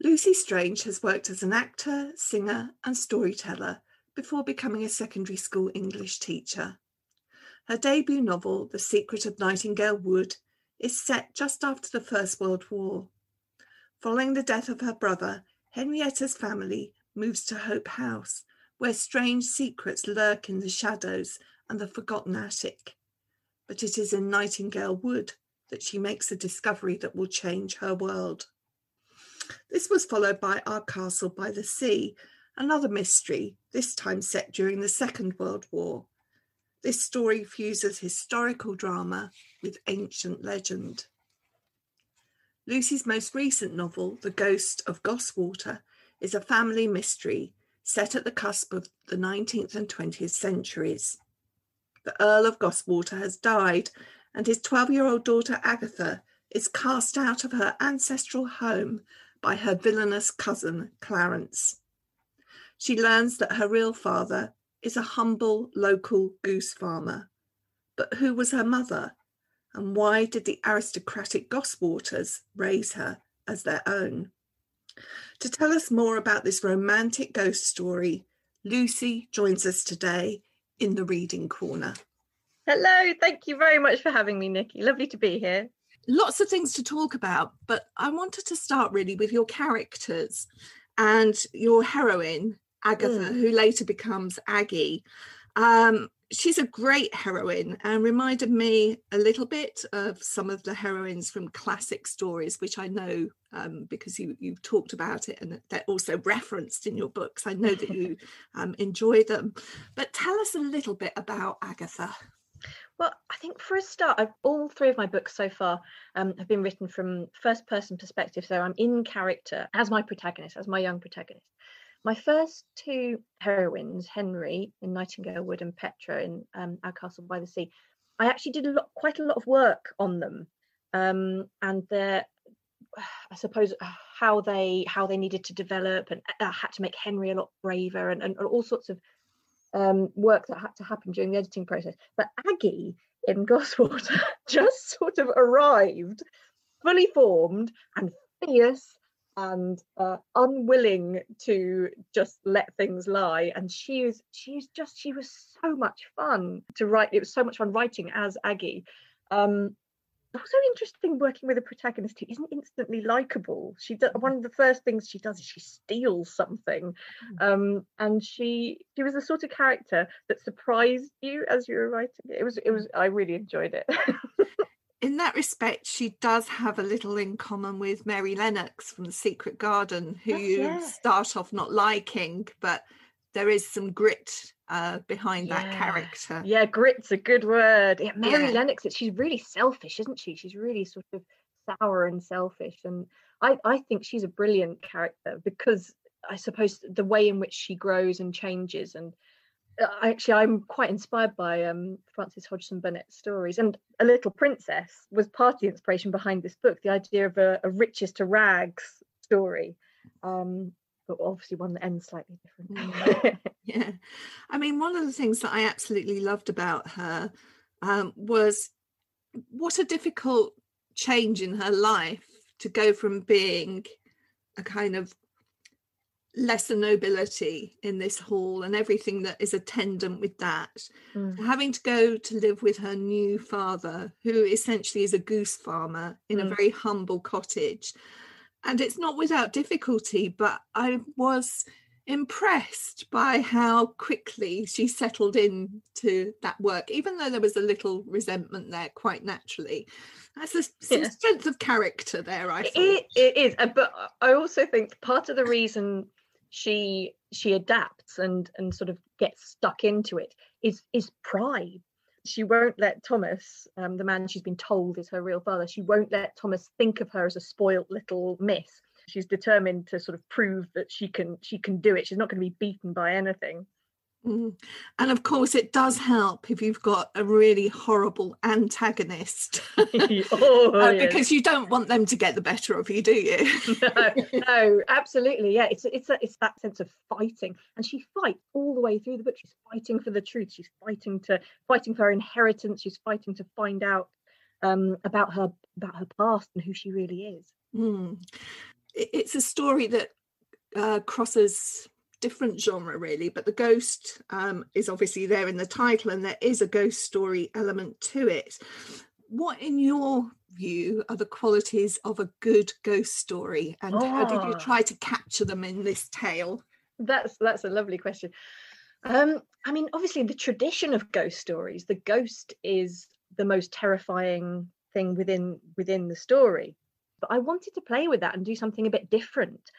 Lucy Strange has worked as an actor, singer and storyteller before becoming a secondary school English teacher. Her debut novel, The Secret of Nightingale Wood, is set just after the First World War. Following the death of her brother, Henrietta's family moves to Hope House, where strange secrets lurk in the shadows and the forgotten attic. But it is in Nightingale Wood that she makes a discovery that will change her world. This was followed by Our Castle by the Sea, another mystery, this time set during the Second World War. This story fuses historical drama with ancient legend. Lucy's most recent novel, The Ghost of Gosswater, is a family mystery set at the cusp of the 19th and 20th centuries. The Earl of Gosswater has died, and his 12-year-old daughter Agatha is cast out of her ancestral home by her villainous cousin Clarence. She learns that her real father is a humble local goose farmer. But who was her mother? And why did the aristocratic Gosswaters raise her as their own? To tell us more about this romantic ghost story, Lucy joins us today in the Reading Corner. Hello, thank you very much for having me, Nikki. Lovely to be here. Lots of things to talk about, but I wanted to start really with your characters and your heroine, Agatha, who later becomes Aggie. She's a great heroine and reminded me a little bit of some of the heroines from classic stories, which I know because you've talked about it and they're also referenced in your books. I know that you enjoy them. But tell us a little bit about Agatha. Well, I think for a start, all three of my books so far have been written from first-person perspective. So I'm in character as my protagonist, as my young protagonist. My first two heroines, Henry in Nightingale Wood and Petra in Our Castle by the Sea, I actually did quite a lot of work on them, and I suppose how they needed to develop, and I had to make Henry a lot braver, and all sorts of work that had to happen during the editing process. But Aggie in Gosswater just sort of arrived, fully formed and fierce and unwilling to just let things lie, and she was so much fun to write. It was so much fun writing as Aggie. Also interesting working with a protagonist who isn't instantly likable. One of the first things she does is she steals something, and she was the sort of character that surprised you as you were writing it. It was I really enjoyed it. In that respect, she does have a little in common with Mary Lennox from The Secret Garden, who you start off not liking, but there is some grit behind that character. Yeah, grit's a good word. Yeah, Mary Lennox, she's really selfish, isn't she? She's really sort of sour and selfish. And I think she's a brilliant character because I suppose the way in which she grows and changes. And I'm quite inspired by Frances Hodgson Burnett's stories, and A Little Princess was part of the inspiration behind this book, the idea of a riches to rags story, but obviously one that ends slightly differently. Yeah, I mean, one of the things that I absolutely loved about her was what a difficult change in her life to go from being a kind of lesser nobility in this hall and everything that is attendant with that, having to go to live with her new father, who essentially is a goose farmer in a very humble cottage. And it's not without difficulty, but I was impressed by how quickly she settled into that work, even though there was a little resentment there quite naturally. That's some strength of character there, I thought. It is, but I also think part of the reason she adapts and sort of gets stuck into it is pride. She won't let Thomas, the man she's been told is her real father, she won't let Thomas think of her as a spoilt little miss. She's determined to sort of prove that she can do it. She's not going to be beaten by anything. And of course it does help if you've got a really horrible antagonist. Because you don't want them to get the better of you, do you? No, absolutely. Yeah, it's that sense of fighting, and she fights all the way through the book. She's fighting for the truth. She's fighting for her inheritance. She's fighting to find out about her past and who she really is. it's a story that crosses different genre really, but the ghost is obviously there in the title, and there is a ghost story element to it. What, in your view, are the qualities of a good ghost story, and how did you try to capture them in this tale? That's a lovely question. I mean, obviously the tradition of ghost stories, the ghost is the most terrifying thing within the story. But I wanted to play with that and do something a bit different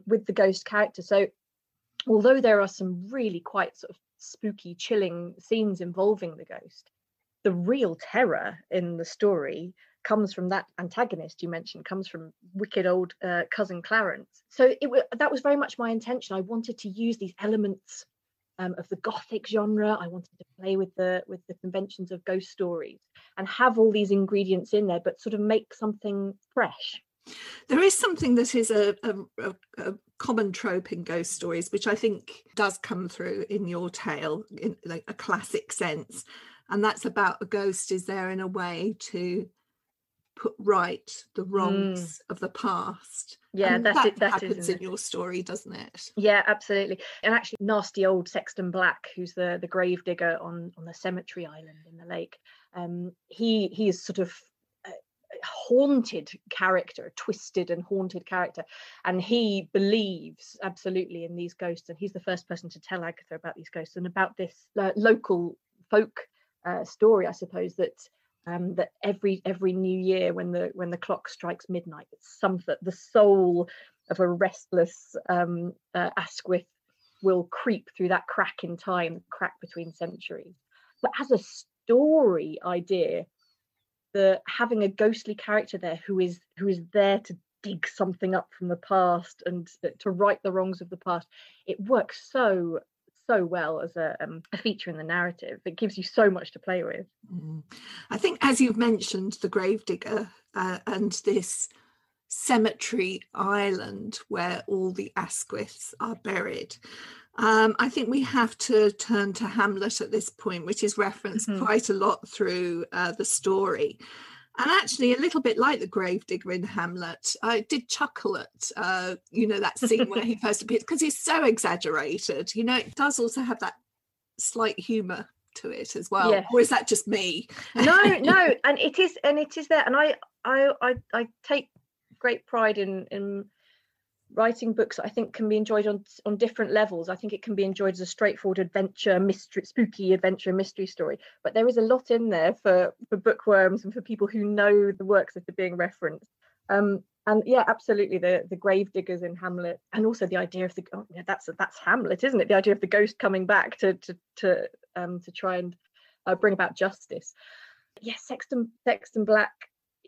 with the ghost character. So although there are some really quite sort of spooky, chilling scenes involving the ghost, the real terror in the story comes from that antagonist you mentioned, comes from wicked old cousin Clarence. So that was very much my intention. I wanted to use these elements of the Gothic genre. I wanted to play with the conventions of ghost stories and have all these ingredients in there, but sort of make something fresh. There is something that is a common trope in ghost stories, which I think does come through in your tale in like a classic sense, and that's about a ghost is there in a way to put right the wrongs of the past. Yeah, and that happens in your story, doesn't it? Yeah, absolutely. And actually, nasty old Sexton Black, who's the grave digger on the cemetery island in the lake, he is sort of a haunted character, a twisted and haunted character, and he believes absolutely in these ghosts, and he's the first person to tell Agatha about these ghosts and about this local folk story, I suppose, that every new year when the clock strikes midnight, it's something, the soul of a restless Asquith will creep through that crack in time, the crack between centuries. But as a story idea, having a ghostly character there who is there to dig something up from the past and to right the wrongs of the past, it works so well as a feature in the narrative. It gives you so much to play with. I think, as you've mentioned, the gravedigger and this cemetery island where all the Asquiths are buried, I think we have to turn to Hamlet at this point, which is referenced quite a lot through the story. And actually, a little bit like the gravedigger in Hamlet, I did chuckle at, that scene where he first appears, because he's so exaggerated. It does also have that slight humour to it as well. Yes. Or is that just me? No, and it is there. And I take great pride in writing books that I think can be enjoyed on different levels. I think it can be enjoyed as a straightforward adventure, mystery, spooky adventure mystery story, but there is a lot in there for bookworms and for people who know the works that are being referenced. And yeah, absolutely, the gravediggers in Hamlet, and also the idea of that's Hamlet, isn't it? The idea of the ghost coming back to try and bring about justice. Yes, Sexton Black,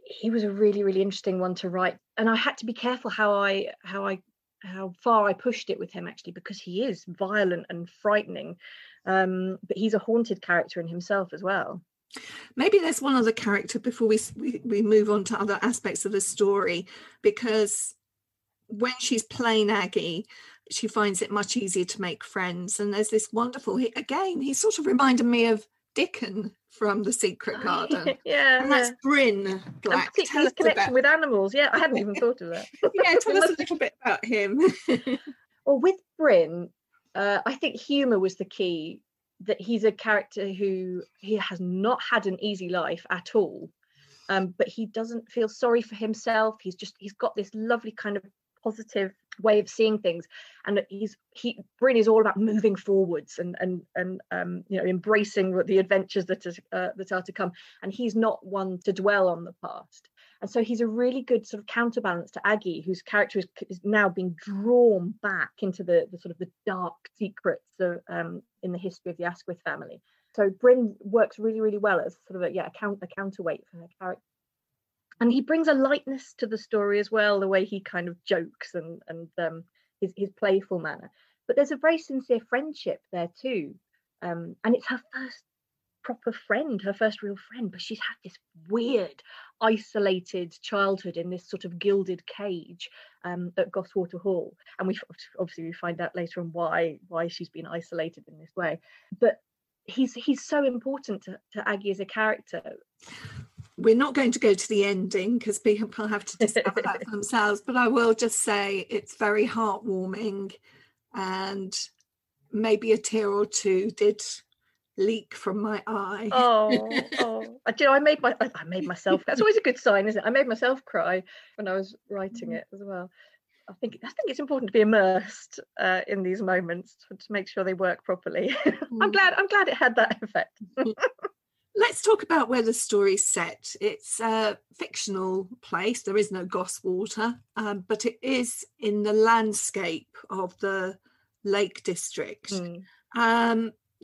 he was a really, really interesting one to write, and I had to be careful how far I pushed it with him, actually, because he is violent and frightening, but he's a haunted character in himself as well. Maybe there's one other character before we move on to other aspects of the story, because when she's playing Aggie, she finds it much easier to make friends, and there's this wonderful, he sort of reminded me of Dickon from The Secret Garden. Yeah, and that's Bryn Black. And particularly his connection with animals. Yeah, I hadn't even thought of that. Yeah, tell us a little bit about him. Well, with Bryn, I think humour was the key. That he's a character who he has not had an easy life at all, but he doesn't feel sorry for himself. He's got this lovely kind of positive way of seeing things, and Bryn is all about moving forwards and embracing the adventures that are to come, and he's not one to dwell on the past. And so he's a really good sort of counterbalance to Aggie, whose character is now being drawn back into the sort of the dark secrets of in the history of the Asquith family. So Bryn works really, really well as sort of a counterweight for her character. And he brings a lightness to the story as well, the way he kind of jokes and his playful manner. But there's a very sincere friendship there too. And it's her first proper friend, her first real friend, but she's had this weird, isolated childhood in this sort of gilded cage at Gosswater Hall. And we find out later on why she's been isolated in this way. But he's so important to Aggie as a character. We're not going to go to the ending because people have to discover that for themselves, but I will just say it's very heartwarming, and maybe a tear or two did leak from my eye. I made myself. That's always a good sign, isn't it? I made myself cry when I was writing it as well. I think it's important to be immersed in these moments to make sure they work properly. I'm glad it had that effect. Let's talk about where the story's set. It's a fictional place. There is no Gosswater, but it is in the landscape of the Lake District.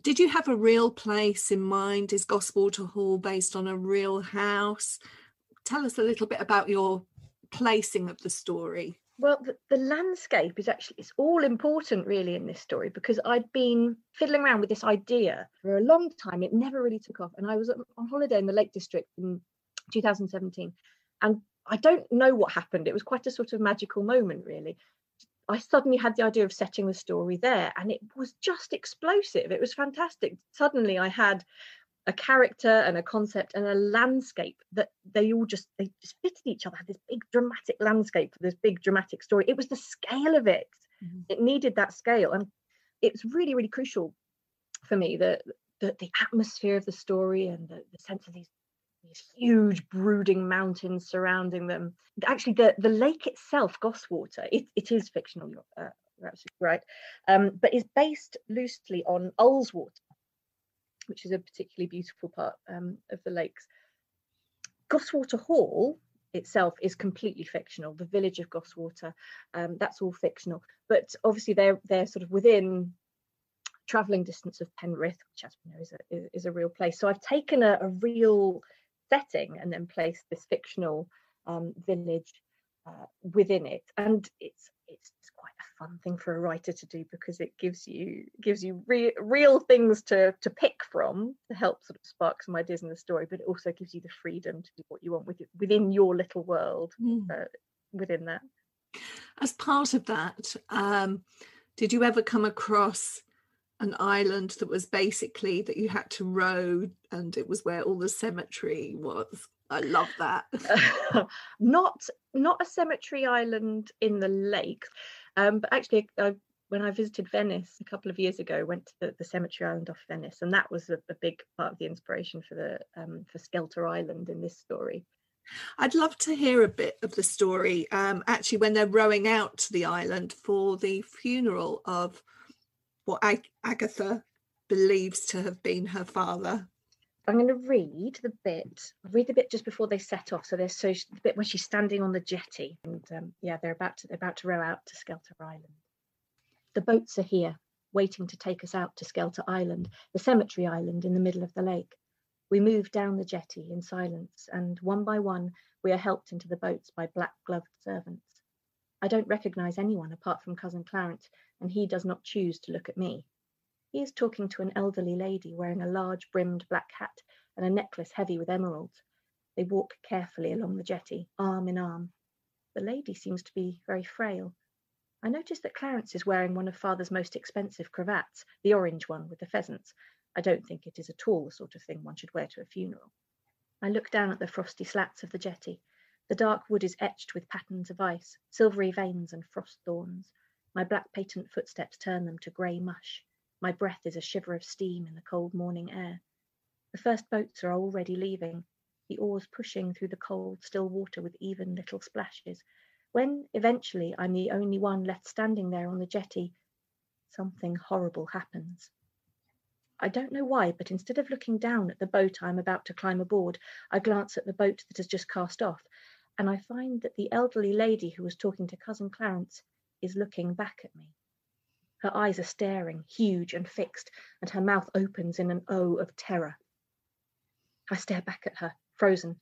Did you have a real place in mind? Is Gosswater Hall based on a real house? Tell us a little bit about your placing of the story. Well, the landscape it's all important really in this story, because I'd been fiddling around with this idea for a long time. It never really took off. And I was on holiday in the Lake District in 2017. And I don't know what happened. It was quite a sort of magical moment, really. I suddenly had the idea of setting the story there, and it was just explosive. It was fantastic. Suddenly I had a character and a concept and a landscape that they just fitted each other. Had this big dramatic landscape for this big dramatic story. It was the scale of it. It needed that scale, and it's really, really crucial for me that the atmosphere of the story and the sense of these huge brooding mountains surrounding them. Actually, the lake itself, Gosswater, it is fictional. You're absolutely right, but is based loosely on Ullswater, which is a particularly beautiful part of the lakes. Gosswater Hall itself is completely fictional. The village of Gosswater, that's all fictional. But obviously they're sort of within travelling distance of Penrith, which, as we know, is a real place. So I've taken a real setting and then placed this fictional village within it, and it's quite a fun thing for a writer to do, because it gives you real things to pick from to help sort of spark some ideas in the story, but it also gives you the freedom to do what you want within your little world within that. As part of that, did you ever come across an island that was basically that you had to row, and it was where all the cemetery was? I love that. Not a cemetery island in the lake, but actually when I visited Venice a couple of years ago, went to the cemetery island off Venice, and that was a big part of the inspiration for Skelter Island in this story. I'd love to hear a bit of the story, actually, when they're rowing out to the island for the funeral of what Agatha believes to have been her father. I'm going to read the bit just before they set off. So there's the bit when she's standing on the jetty, and they're about to row out to Skelter Island. The boats are here, waiting to take us out to Skelter Island, the cemetery island in the middle of the lake. We move down the jetty in silence, and one by one we are helped into the boats by black-gloved servants. I don't recognise anyone apart from Cousin Clarence, and he does not choose to look at me. He is talking to an elderly lady wearing a large brimmed black hat and a necklace heavy with emeralds. They walk carefully along the jetty, arm in arm. The lady seems to be very frail. I notice that Clarence is wearing one of Father's most expensive cravats, the orange one with the pheasants. I don't think it is at all the sort of thing one should wear to a funeral. I look down at the frosty slats of the jetty. The dark wood is etched with patterns of ice, silvery veins and frost thorns. My black patent footsteps turn them to grey mush. My breath is a shiver of steam in the cold morning air. The first boats are already leaving, the oars pushing through the cold, still water with even little splashes. When, eventually, I'm the only one left standing there on the jetty, something horrible happens. I don't know why, but instead of looking down at the boat I'm about to climb aboard, I glance at the boat that has just cast off, and I find that the elderly lady who was talking to Cousin Clarence is looking back at me. Her eyes are staring, huge and fixed, and her mouth opens in an O of terror. I stare back at her, frozen.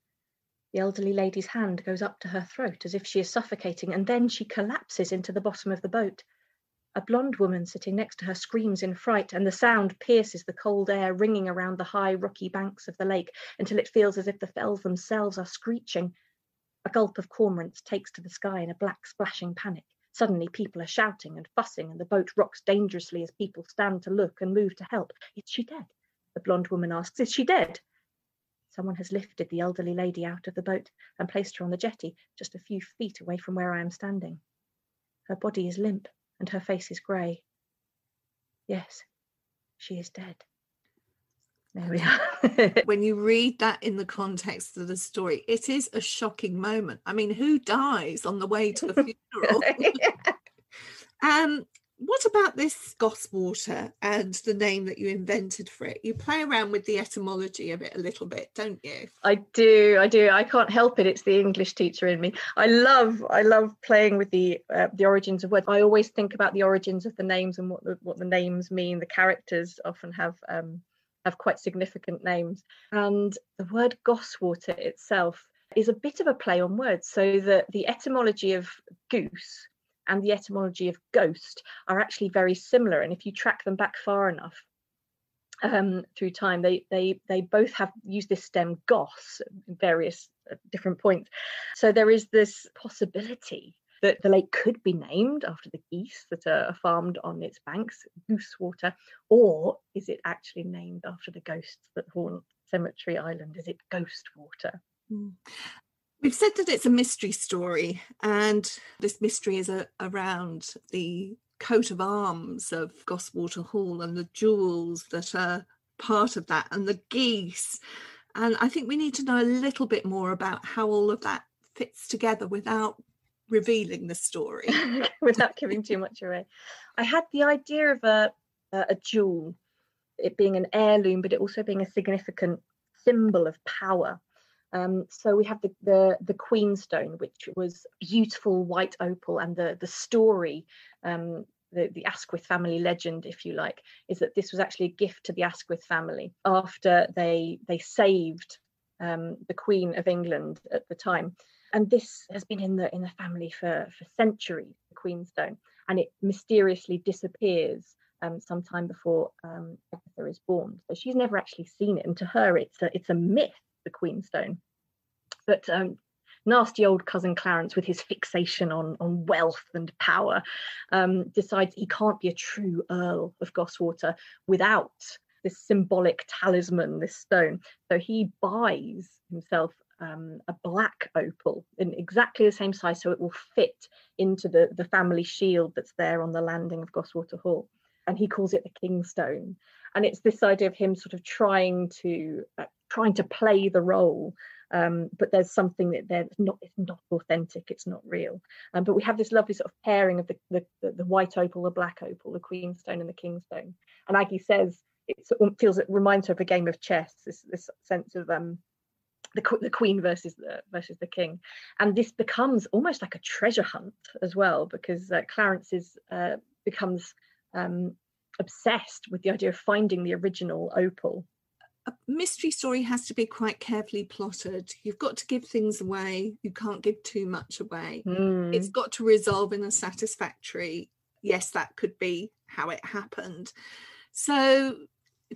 The elderly lady's hand goes up to her throat as if she is suffocating, and then she collapses into the bottom of the boat. A blonde woman sitting next to her screams in fright, and the sound pierces the cold air, ringing around the high, rocky banks of the lake until it feels as if the fells themselves are screeching. A gulp of cormorants takes to the sky in a black, splashing panic. Suddenly, people are shouting and fussing, and the boat rocks dangerously as people stand to look and move to help. Is she dead? The blonde woman asks. Is she dead? Someone has lifted the elderly lady out of the boat and placed her on the jetty, just a few feet away from where I am standing. Her body is limp and her face is grey. Yes, she is dead. There we are. When you read that in the context of the story, it is a shocking moment. I mean, who dies on the way to a funeral? What about this Gosswater and the name that you invented for it? You play around with the etymology of it a little bit, don't you? I do. I can't help it. It's the English teacher in me. I love playing with the origins of words. I always think about the origins of the names and what the names mean. The characters often have quite significant names. And the word Gosswater itself is a bit of a play on words. So the etymology of goose and the etymology of ghost are actually very similar. And if you track them back far enough through time, they both have used this stem goss at various different points. So there is this possibility that the lake could be named after the geese that are farmed on its banks, Gooswater, or is it actually named after the ghosts that haunt Cemetery Island? Is it Ghostwater? Mm. We've said that it's a mystery story, and this mystery is around the coat of arms of Gosswater Hall and the jewels that are part of that, and the geese. And I think we need to know a little bit more about how all of that fits together without revealing the story. Without giving too much away. I had the idea of a jewel, it being an heirloom, but it also being a significant symbol of power. So we have the Queenstone, which was beautiful white opal, and the story, the Asquith family legend, if you like, is that this was actually a gift to the Asquith family after they saved the Queen of England at the time. And this has been in the family for centuries, the Queenstone, and it mysteriously disappears sometime before Agatha is born. So she's never actually seen it, and to her it's a myth, the Queenstone. But nasty old cousin Clarence, with his fixation on wealth and power, decides he can't be a true Earl of Gosswater without this symbolic talisman, this stone. So he buys himself a black opal in exactly the same size, so it will fit into the family shield that's there on the landing of Gosswater Hall. And he calls it the Kingstone. And it's this idea of him sort of trying to play the role, but there's something that it's not authentic, it's not real. But we have this lovely sort of pairing of the white opal, the black opal, the Queenstone and the Kingstone. And Aggie says it reminds her of a game of chess, this sense of the Queen versus the King. And this becomes almost like a treasure hunt as well, because Clarence becomes obsessed with the idea of finding the original opal. A mystery story has to be quite carefully plotted. You've got to give things away. You can't give too much away. It's got to resolve in a satisfactory, yes, that could be how it happened. So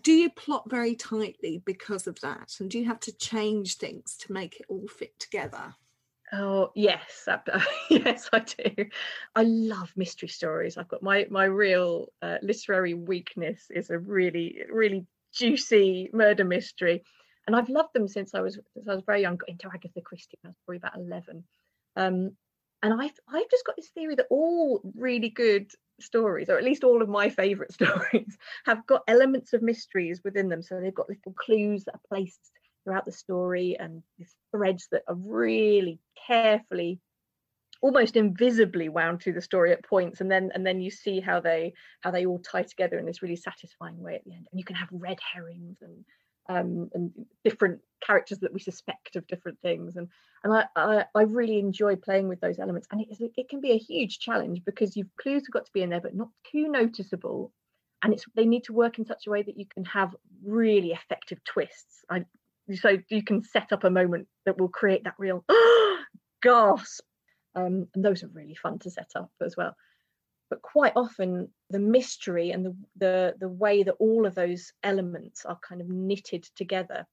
do you plot very tightly because of that? And do you have to change things to make it all fit together? Oh, yes. Yes, I do. I love mystery stories. I've got my real literary weakness is a really, really juicy murder mystery. And I've loved them since I was very young. Got into Agatha Christie when I was probably about 11. And I've just got this theory that all really good stories, or at least all of my favourite stories, have got elements of mysteries within them. So they've got little clues that are placed throughout the story, and these threads that are really carefully, almost invisibly wound through the story at points, and then you see how they all tie together in this really satisfying way at the end. And you can have red herrings and different characters that we suspect of different things, and I really enjoy playing with those elements. And it can be a huge challenge, because clues have got to be in there but not too noticeable, and they need to work in such a way that you can have really effective twists. So you can set up a moment that will create that real gasp, and those are really fun to set up as well. But quite often the mystery and the way that all of those elements are kind of knitted together,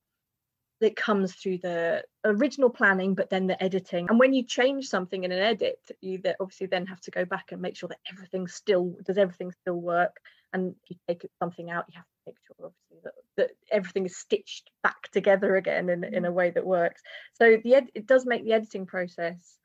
that comes through the original planning, but then the editing. And when you change something in an edit, you obviously then have to go back and make sure that everything still work. And if you take something out, you have to make sure obviously that that everything is stitched back together again in a way that works. So it does make the editing process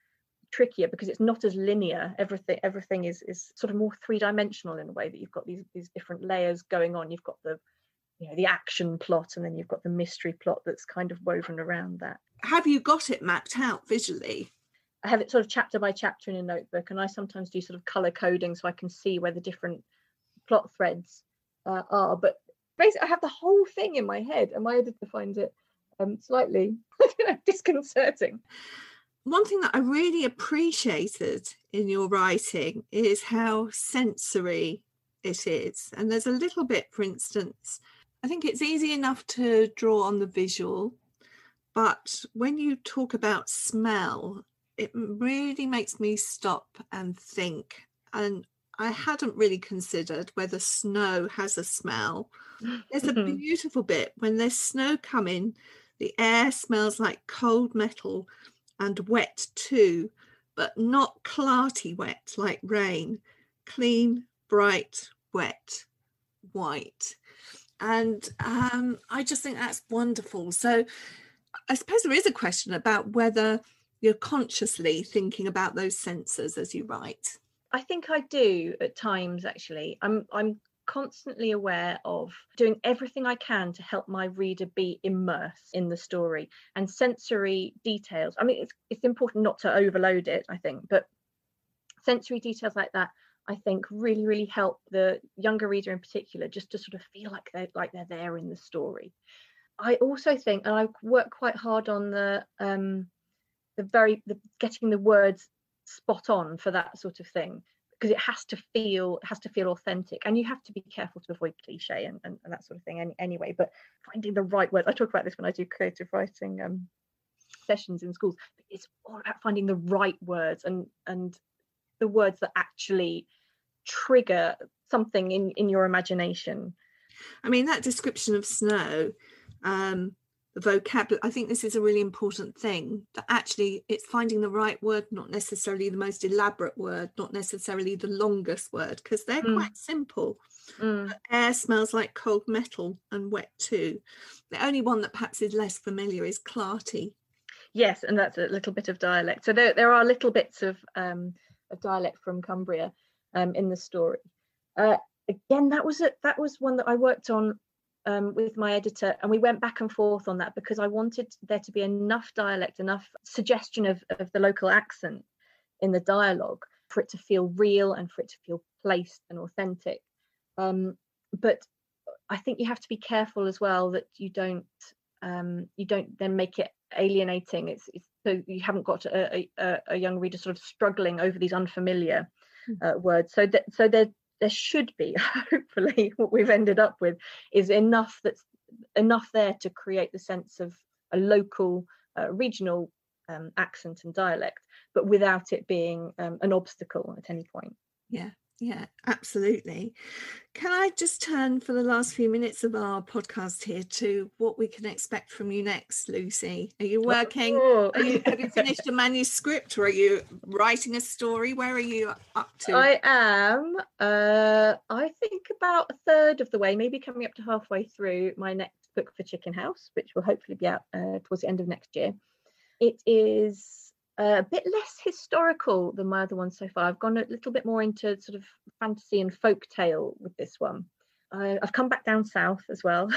trickier because it's not as linear. Everything is sort of more three-dimensional in a way, that you've got these different layers going on. You've got the action plot, and then you've got the mystery plot that's kind of woven around that. Have you got it mapped out visually? I have it sort of chapter by chapter in a notebook, and I sometimes do sort of color coding so I can see where the different plot threads are. But basically, I have the whole thing in my head, and my editor finds it slightly disconcerting. One thing that I really appreciated in your writing is how sensory it is. And there's a little bit, for instance, I think it's easy enough to draw on the visual, but when you talk about smell, it really makes me stop and think. And I hadn't really considered whether snow has a smell. There's a beautiful bit when there's snow coming, the air smells like cold metal and wet too, but not clarty wet like rain, clean, bright, wet, white. And I just think that's wonderful. So I suppose there is a question about whether you're consciously thinking about those senses as you write. I think I do at times, actually. I'm constantly aware of doing everything I can to help my reader be immersed in the story, and sensory details. I mean, it's important not to overload it, I think, but sensory details like that, I think, really, really help the younger reader in particular just to sort of feel like they're there in the story. I also think, and I work quite hard on the getting the words spot on for that sort of thing, because it has to feel authentic, and you have to be careful to avoid cliche and that sort of thing anyway. But finding the right words, I talk about this when I do creative writing sessions in schools. It's all about finding the right words and the words that actually trigger something in your imagination. I mean, that description of snow, the vocabulary, I think this is a really important thing, that actually it's finding the right word, not necessarily the most elaborate word, not necessarily the longest word, because they're quite simple. Air smells like cold metal and wet too. The only one that perhaps is less familiar is clarty. Yes, and that's a little bit of dialect. So there are little bits of dialect from Cumbria in the story. Again, that was one that I worked on with my editor, and we went back and forth on that, because I wanted there to be enough dialect, enough suggestion of the local accent in the dialogue for it to feel real and for it to feel placed and authentic. But I think you have to be careful as well that you don't then make it alienating. It's so you haven't got a young reader sort of struggling over these unfamiliar words. So there should be, hopefully, what we've ended up with is enough there to create the sense of a local, regional accent and dialect, but without it being an obstacle at any point. Yeah, absolutely. Can I just turn for the last few minutes of our podcast here to what we can expect from you next, Lucy? Are you working? Have you finished a manuscript, or are you writing a story? Where are you up to? I am, I think, about a third of the way, maybe coming up to halfway through my next book for Chicken House, which will hopefully be out towards the end of next year. It is a bit less historical than my other ones so far. I've gone a little bit more into sort of fantasy and folk tale with this one. I've come back down south as well.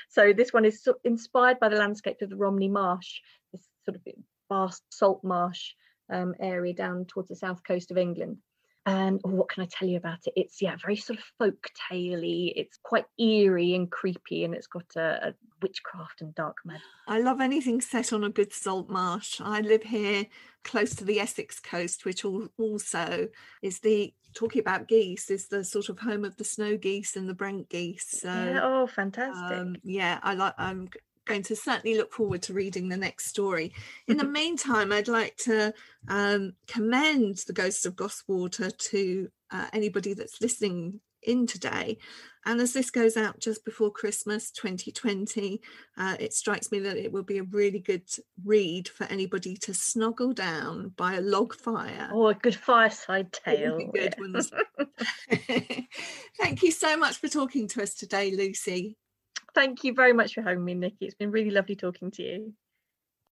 So this one is inspired by the landscape of the Romney Marsh, this sort of vast salt marsh area down towards the south coast of England. And what can I tell you about it? It's very sort of folk tale-y. It's quite eerie and creepy, and it's got a witchcraft and dark magic. I love anything set on a good salt marsh. I live here close to the Essex coast, which also is talking about geese, is the sort of home of the snow geese and the Brent geese. So fantastic. I'm going to certainly look forward to reading the next story. In the meantime, I'd like to commend The Ghost of Gosswater to anybody that's listening in today. And as this goes out just before Christmas 2020, it strikes me that it will be a really good read for anybody to snuggle down by a log fire. A good fireside tale. Good ones. Thank you so much for talking to us today, Lucy. Thank you very much for having me, Nikki. It's been really lovely talking to you.